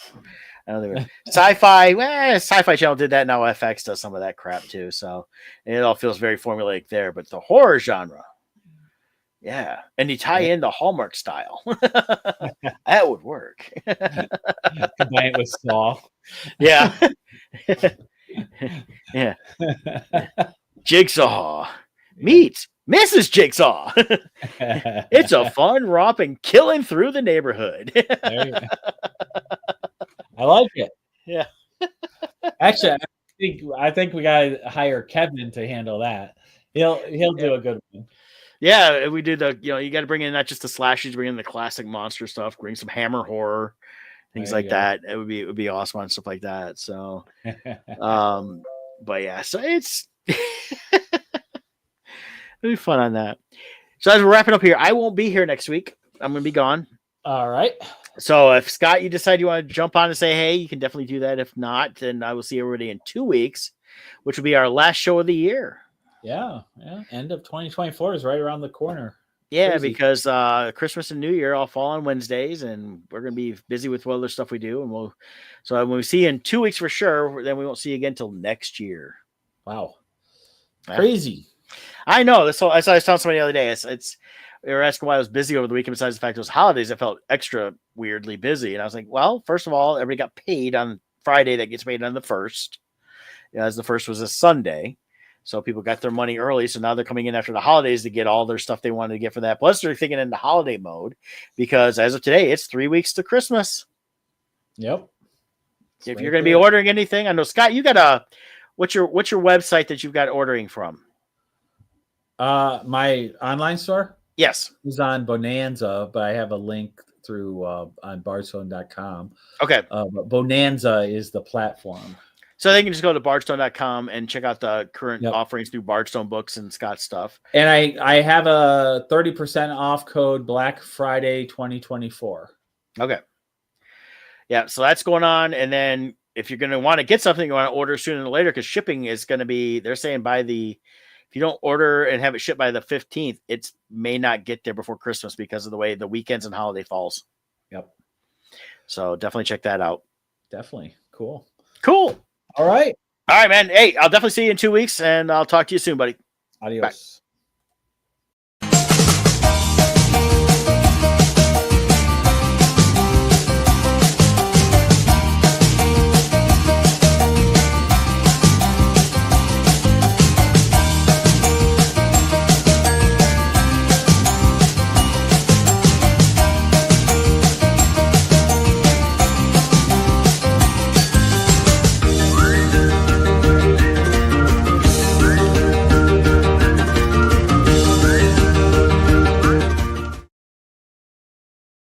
I don't think sci-fi. Sci-Fi Channel did that. Now FX does some of that crap too. So it all feels very formulaic there. But the horror genre, yeah, and you tie in the Hallmark style, that would work.
Combine it with Saw.
Yeah. Yeah. Jigsaw. Meet Mrs. Jigsaw. It's a fun romping killing through the neighborhood.
I like it.
Yeah.
Actually, I think we gotta hire Kevin to handle that. He'll do a good one.
Yeah, we do you got to bring in not just the slashers, bring in the classic monster stuff, bring some Hammer horror, things like that. It would be awesome on stuff like that. So, but yeah, so it's it'll be fun on that. So as we're wrapping up here, I won't be here next week. I'm going to be gone.
All right.
So if Scott, you decide you want to jump on and say, hey, you can definitely do that. If not, then I will see everybody in 2 weeks, which will be our last show of the year.
Yeah. End of 2024 is right around the corner.
Yeah,
Crazy.
because Christmas and New Year all fall on Wednesdays, and we're going to be busy with what other stuff we do. And so when we see you in 2 weeks for sure, then we won't see you again until next year.
Wow.
Yeah.
Crazy.
I know. As I was telling somebody the other day, they were asking why I was busy over the weekend. Besides the fact it was holidays, I felt extra weirdly busy. And I was like, well, first of all, everybody got paid on Friday. That gets paid on the 1st. As the 1st was a Sunday. So people got their money early. So now they're coming in after the holidays to get all their stuff they wanted to get for that. Plus they're thinking in the holiday mode because as of today, it's 3 weeks to Christmas.
Yep.
If you're going to be ordering anything, I know Scott, you got what's your website that you've got ordering from?
My online store?
Yes.
Is on Bonanza, but I have a link through on bardstone.com.
Okay.
But Bonanza is the platform.
So they can just go to bardstone.com and check out the current offerings through Bardstone Books and Scott's stuff.
And I have a 30% off code Black Friday 2024. Okay.
Yeah, so that's going on. And then if you're going to want to get something, you want to order sooner than later because shipping is going to be, they're saying if you don't order and have it shipped by the 15th, it may not get there before Christmas because of the way the weekends and holiday falls.
Yep.
So definitely check that out.
Definitely. Cool.
All
right.
All right, man. Hey, I'll definitely see you in 2 weeks and I'll talk to you soon, buddy.
Adios. Bye.